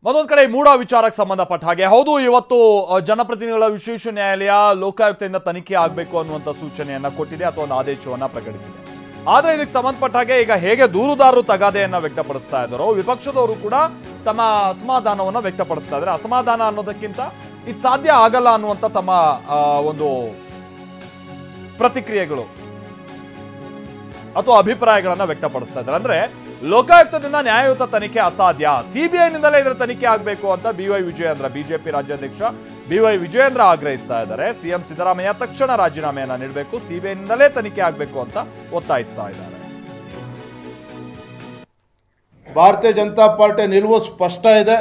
ಮತ್ತೊಂದು ಕಡೆ ಮೂಡ ವಿಚಾರಕ್ಕೆ ಸಂಬಂಧಪಟ್ಟ ಹಾಗೆ ಹೌದು ಇವತ್ತು ಜನಪ್ರತಿನಿಧಿಗಳ ವಿಶೇಷ ನ್ಯಾಯಾಲಯ ಲೋಕಾಯುಕ್ತದಿಂದ ತನಿಖೆ ಆಗಬೇಕು ಅನ್ನುವಂಥ ಸೂಚನೆಯನ್ನ ಕೊಟ್ಟಿದೆ ಅಥವಾ ಒಂದು ಆದೇಶವನ್ನ ಪ್ರಕಟಿಸಿದೆ. ಆದರೆ ಇದಕ್ಕೆ ಸಂಬಂಧಪಟ್ಟ ಹಾಗೆ ಈಗ ಹೇಗೆ ದೂರುದಾರರು ತಗಾದೆಯನ್ನ ವ್ಯಕ್ತಪಡಿಸ್ತಾ ಇದ್ದಾರೋ ವಿಪಕ್ಷದವರು ಕೂಡ ತಮ್ಮ ಅಸಮಾಧಾನವನ್ನ ವ್ಯಕ್ತಪಡಿಸ್ತಾ ಇದ್ದಾರೆ. ಅಸಮಾಧಾನ ಅನ್ನೋದಕ್ಕಿಂತ ಇದು ಸಾಧ್ಯ ಆಗಲ್ಲ ಅನ್ನುವಂಥ ತಮ್ಮ ಒಂದು ಪ್ರತಿಕ್ರಿಯೆಗಳು ಅಥವಾ ಅಭಿಪ್ರಾಯಗಳನ್ನ ವ್ಯಕ್ತಪಡಿಸ್ತಾ ಇದ್ದಾರೆ. ಅಂದ್ರೆ ಲೋಕಾಯುಕ್ತದಿಂದ ನ್ಯಾಯಯುತ ತನಿಖೆ ಅಸಾಧ್ಯ, ಸಿಬಿಐನಿಂದಲೇ ಇದರ ತನಿಖೆ ಆಗಬೇಕು ಅಂತ ಬಿವೈ ವಿಜಯೇಂದ್ರ ಬಿಜೆಪಿ ರಾಜ್ಯಾಧ್ಯಕ್ಷ ಬಿವೈ ವಿಜಯೇಂದ್ರ ಆಗ್ರಹಿಸ್ತಾ ಇದ್ದಾರೆ. ಸಿಎಂ ಸಿದ್ದರಾಮಯ್ಯ ತಕ್ಷಣ ರಾಜೀನಾಮೆಯನ್ನ ನೀಡಬೇಕು, ಸಿಬಿಐನಿಂದಲೇ ತನಿಖೆ ಆಗಬೇಕು ಅಂತ ಒತ್ತಾಯಿಸ್ತಾ ಇದ್ದಾರೆ. ಭಾರತೀಯ ಜನತಾ ಪಾರ್ಟಿ ನಿಲುವು ಸ್ಪಷ್ಟ ಇದೆ.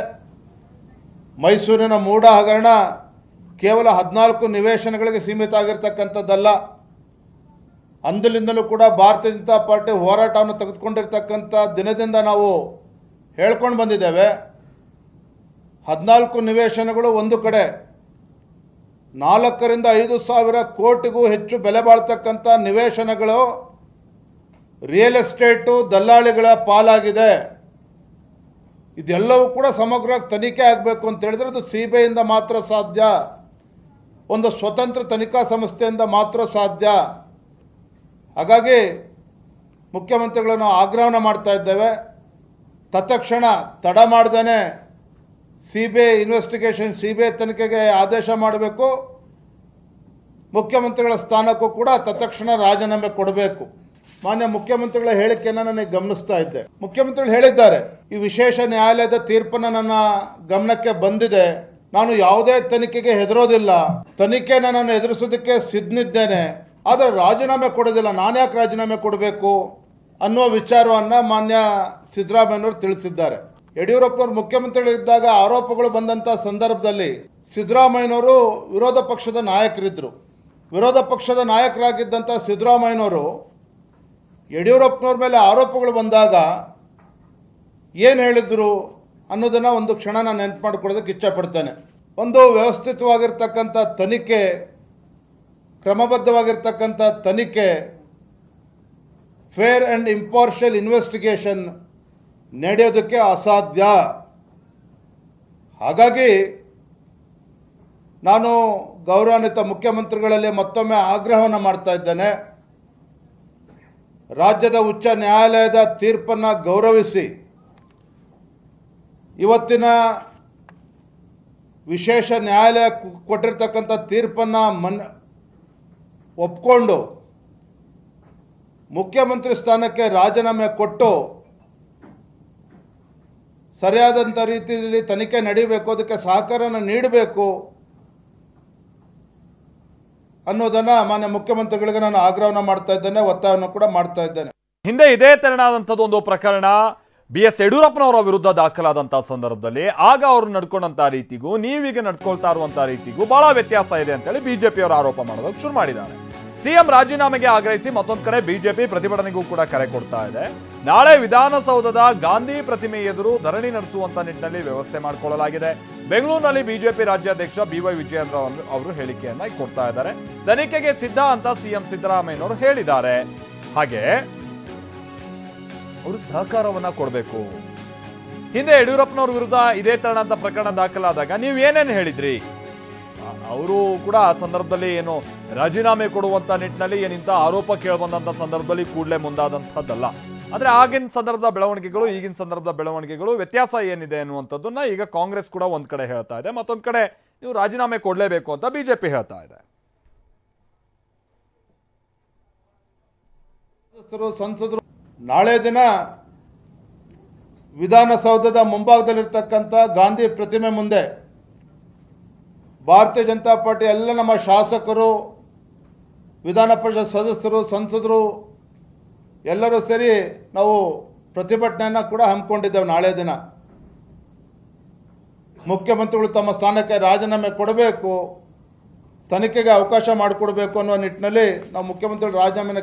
ಮೈಸೂರಿನ ಮೂಡ ಹಗರಣ ಕೇವಲ 14 ನಿವೇಶನಗಳಿಗೆ ಸೀಮಿತ ಆಗಿರ್ತಕ್ಕಂಥದ್ದಲ್ಲ. ಅಂದಲಿಂದಲೂ ಕೂಡ ಭಾರತೀಯ ಜನತಾ ಪಾರ್ಟಿ ಹೋರಾಟವನ್ನು ತೆಗೆದುಕೊಂಡಿರ್ತಕ್ಕಂಥ ದಿನದಿಂದ ನಾವು ಹೇಳ್ಕೊಂಡು ಬಂದಿದ್ದೇವೆ. 14 ನಿವೇಶನಗಳು ಒಂದು ಕಡೆ, 4 ರಿಂದ 5 ಸಾವಿರ ಕೋಟಿಗೂ ಹೆಚ್ಚು ಬೆಲೆ ಬಾಳ್ತಕ್ಕಂಥ ನಿವೇಶನಗಳು ರಿಯಲ್ ಎಸ್ಟೇಟು ದಲ್ಲಾಳಿಗಳ ಪಾಲಾಗಿದೆ. ಇದೆಲ್ಲವೂ ಕೂಡ ಸಮಗ್ರ ತನಿಖೆ ಆಗಬೇಕು ಅಂತ ಹೇಳಿದ್ರೆ ಅದು ಸಿಬಿಐಯಿಂದ ಮಾತ್ರ ಸಾಧ್ಯ, ಒಂದು ಸ್ವತಂತ್ರ ತನಿಖಾ ಸಂಸ್ಥೆಯಿಂದ ಮಾತ್ರ ಸಾಧ್ಯ. ಹಾಗಾಗಿ ಮುಖ್ಯಮಂತ್ರಿಗಳನ್ನು ಆಗ್ರಹವನ್ನು ಮಾಡ್ತಾ ಇದ್ದೇವೆ, ತತ್ಕ್ಷಣ ತಡ ಮಾಡ್ದೇನೆ ಸಿಬಿಐ ಇನ್ವೆಸ್ಟಿಗೇಷನ್ ಸಿಬಿಐ ತನಿಖೆಗೆ ಆದೇಶ ಮಾಡಬೇಕು. ಮುಖ್ಯಮಂತ್ರಿಗಳ ಸ್ಥಾನಕ್ಕೂ ಕೂಡ ತತ್ಕ್ಷಣ ರಾಜೀನಾಮೆ ಕೊಡಬೇಕು. ಮಾನ್ಯ ಮುಖ್ಯಮಂತ್ರಿಗಳ ಹೇಳಿಕೆಯನ್ನು ನನಗೆ ಗಮನಿಸ್ತಾ ಇದ್ದೆ. ಮುಖ್ಯಮಂತ್ರಿಗಳು ಹೇಳಿದ್ದಾರೆ, ಈ ವಿಶೇಷ ನ್ಯಾಯಾಲಯದ ತೀರ್ಪನ್ನು ನನ್ನ ಗಮನಕ್ಕೆ ಬಂದಿದೆ, ನಾನು ಯಾವುದೇ ತನಿಖೆಗೆ ಹೆದರೋದಿಲ್ಲ, ತನಿಖೆನ ನಾನು ಎದುರಿಸೋದಕ್ಕೆ ಸಿದ್ಧನಿದ್ದೇನೆ, ಆದರೆ ರಾಜೀನಾಮೆ ಕೊಡೋದಿಲ್ಲ, ನಾನು ಯಾಕೆ ರಾಜೀನಾಮೆ ಕೊಡಬೇಕು ಅನ್ನುವ ವಿಚಾರವನ್ನು ಮಾನ್ಯ ಸಿದ್ದರಾಮಯ್ಯನವರು ತಿಳಿಸಿದ್ದಾರೆ. ಯಡಿಯೂರಪ್ಪನವರು ಮುಖ್ಯಮಂತ್ರಿಗಳಿದ್ದಾಗ ಆರೋಪಗಳು ಬಂದಂಥ ಸಂದರ್ಭದಲ್ಲಿ ಸಿದ್ದರಾಮಯ್ಯನವರು ವಿರೋಧ ಪಕ್ಷದ ನಾಯಕರಿದ್ದರು. ವಿರೋಧ ಪಕ್ಷದ ನಾಯಕರಾಗಿದ್ದಂಥ ಸಿದ್ದರಾಮಯ್ಯನವರು ಯಡಿಯೂರಪ್ಪನವ್ರ ಮೇಲೆ ಆರೋಪಗಳು ಬಂದಾಗ ಏನು ಹೇಳಿದ್ರು ಅನ್ನೋದನ್ನು ಒಂದು ಕ್ಷಣ ನಾನು ನೆನಪು ಮಾಡಿಕೊಳ್ಳೋದಕ್ಕೆ ಇಚ್ಛಪಡ್ತೇನೆ. ಒಂದು ವ್ಯವಸ್ಥಿತವಾಗಿರ್ತಕ್ಕಂಥ ತನಿಖೆ, ಕ್ರಮಬದ್ಧವಾಗಿರ್ತಕ್ಕಂಥ ತನಿಖೆ, ಫೇರ್ ಆ್ಯಂಡ್ ಇಂಪಾರ್ಷಿಯಲ್ ಇನ್ವೆಸ್ಟಿಗೇಷನ್ ನಡೆಯೋದಕ್ಕೆ ಅಸಾಧ್ಯ. ಹಾಗಾಗಿ ನಾನು ಗೌರವಾನ್ವಿತ ಮುಖ್ಯಮಂತ್ರಿಗಳಲ್ಲಿ ಮತ್ತೊಮ್ಮೆ ಆಗ್ರಹವನ್ನು ಮಾಡ್ತಾ ಇದ್ದೇನೆ, ರಾಜ್ಯದ ಉಚ್ಚ ನ್ಯಾಯಾಲಯದ ತೀರ್ಪನ್ನು ಗೌರವಿಸಿ ಇವತ್ತಿನ ವಿಶೇಷ ನ್ಯಾಯಾಲಯ ಕೊಟ್ಟಿರ್ತಕ್ಕಂಥ ತೀರ್ಪನ್ನು ಒಪ್ಕೊಂಡು ಮುಖ್ಯಮಂತ್ರಿ ಸ್ಥಾನಕ್ಕೆ ರಾಜೀನಾಮೆ ಕೊಟ್ಟು ಸರಿಯಾದಂಥ ರೀತಿಯಲ್ಲಿ ತನಿಖೆ ನಡೀಬೇಕು, ಅದಕ್ಕೆ ಸಹಕಾರನ ನೀಡಬೇಕು ಅನ್ನೋದನ್ನು ಮಾನ್ಯ ಮುಖ್ಯಮಂತ್ರಿಗಳಿಗೆ ನಾನು ಆಗ್ರಹವನ್ನು ಮಾಡ್ತಾ ಇದ್ದೇನೆ, ಒತ್ತಾಯವನ್ನು ಕೂಡ ಮಾಡ್ತಾ ಇದ್ದೇನೆ. ಹಿಂದೆ ಇದೇ ತೆರನಾದಂಥದ್ದು ಒಂದು ಪ್ರಕರಣ BS ಯಡಿಯೂರಪ್ಪನವರ ವಿರುದ್ಧ ದಾಖಲಾದಂತಹ ಸಂದರ್ಭದಲ್ಲಿ ಆಗ ಅವರು ನಡ್ಕೊಂಡಂತ ರೀತಿಗೂ ನೀವೀಗ ನಡ್ಕೊಳ್ತಾ ಇರುವಂತ ರೀತಿಗೂ ಬಹಳ ವ್ಯತ್ಯಾಸ ಇದೆ ಅಂತೇಳಿ ಬಿಜೆಪಿಯವರು ಆರೋಪ ಮಾಡೋದಕ್ಕೆ ಶುರು ಮಾಡಿದ್ದಾರೆ. ಸಿಎಂ ರಾಜೀನಾಮೆಗೆ ಆಗ್ರಹಿಸಿ ಮತ್ತೊಂದು ಕಡೆ ಬಿಜೆಪಿ ಪ್ರತಿಭಟನೆಗೂ ಕೂಡ ಕರೆ ಕೊಡ್ತಾ ಇದೆ. ನಾಳೆ ವಿಧಾನಸೌಧದ ಗಾಂಧಿ ಪ್ರತಿಮೆ ಎದುರು ಧರಣಿ ನಡೆಸುವಂತ ನಿಟ್ಟಿನಲ್ಲಿ ವ್ಯವಸ್ಥೆ ಮಾಡಿಕೊಳ್ಳಲಾಗಿದೆ. ಬೆಂಗಳೂರಿನಲ್ಲಿ ಬಿಜೆಪಿ ರಾಜ್ಯಾಧ್ಯಕ್ಷ ಬಿವೈ ವಿಜಯೇಂದ್ರ ಅವರು ಹೇಳಿಕೆಯನ್ನ ಕೊಡ್ತಾ ಇದ್ದಾರೆ. ತನಿಖೆಗೆ ಸಿದ್ಧ ಅಂತ ಸಿಎಂ ಸಿದ್ದರಾಮಯ್ಯನವರು ಹೇಳಿದ್ದಾರೆ. ಹಾಗೆ ಅವರು ಸಹಕಾರವನ್ನ ಕೊಡಬೇಕು. ಹಿಂದೆ ಯಡಿಯೂರಪ್ಪನವ್ರ ವಿರುದ್ಧ ಇದೇ ತರನಾದ ಪ್ರಕರಣ ದಾಖಲಾದಾಗ ನೀವು ಏನೇನು ಹೇಳಿದ್ರಿ, ಅವರು ಕೂಡ ಆ ಸಂದರ್ಭದಲ್ಲಿ ಏನು ರಾಜೀನಾಮೆ ಕೊಡುವಂತ ನಿಟ್ಟಿನಲ್ಲಿ ಏನಿಂತ ಆರೋಪ ಕೇಳಿಬಂದಂತ ಸಂದರ್ಭದಲ್ಲಿ ಕೂಡಲೇ ಮುಂದಾದಂಥದ್ದಲ್ಲ. ಆದ್ರೆ ಆಗಿನ ಸಂದರ್ಭದ ಬೆಳವಣಿಗೆಗಳು ಈಗಿನ ಸಂದರ್ಭದ ಬೆಳವಣಿಗೆಗಳು ವ್ಯತ್ಯಾಸ ಏನಿದೆ ಅನ್ನುವಂಥದ್ದನ್ನ ಈಗ ಕಾಂಗ್ರೆಸ್ ಕೂಡ ಒಂದ್ ಕಡೆ ಹೇಳ್ತಾ ಇದೆ, ಮತ್ತೊಂದ್ ಕಡೆ ನೀವು ರಾಜೀನಾಮೆ ಕೊಡಲೇಬೇಕು ಅಂತ ಬಿಜೆಪಿ ಹೇಳ್ತಾ ಇದೆ. ಸಂಸದರು ನಾಳೆ ದಿನ ವಿಧಾನಸೌಧದ ಮುಂಭಾಗದಲ್ಲಿರ್ತಕ್ಕಂಥ ಗಾಂಧಿ ಪ್ರತಿಮೆ ಮುಂದೆ ಭಾರತೀಯ ಜನತಾ ಪಾರ್ಟಿ ಎಲ್ಲ ನಮ್ಮ ಶಾಸಕರು, ವಿಧಾನ ಪರಿಷತ್ ಸದಸ್ಯರು, ಸಂಸದರು ಎಲ್ಲರೂ ಸೇರಿ ನಾವು ಪ್ರತಿಭಟನೆಯನ್ನು ಕೂಡ ಹಮ್ಮಿಕೊಂಡಿದ್ದೇವೆ. ನಾಳೆ ದಿನ ಮುಖ್ಯಮಂತ್ರಿಗಳು ತಮ್ಮ ಸ್ಥಾನಕ್ಕೆ ರಾಜೀನಾಮೆ ಕೊಡಬೇಕು, ತನಿಖೆಗೆ ಅವಕಾಶ ಮಾಡಿಕೊಡ್ಬೇಕು ಅನ್ನುವ ನಿಟ್ಟಿನಲ್ಲಿ ನಾವು ಮುಖ್ಯಮಂತ್ರಿಗಳು ರಾಜೀನಾಮೆನ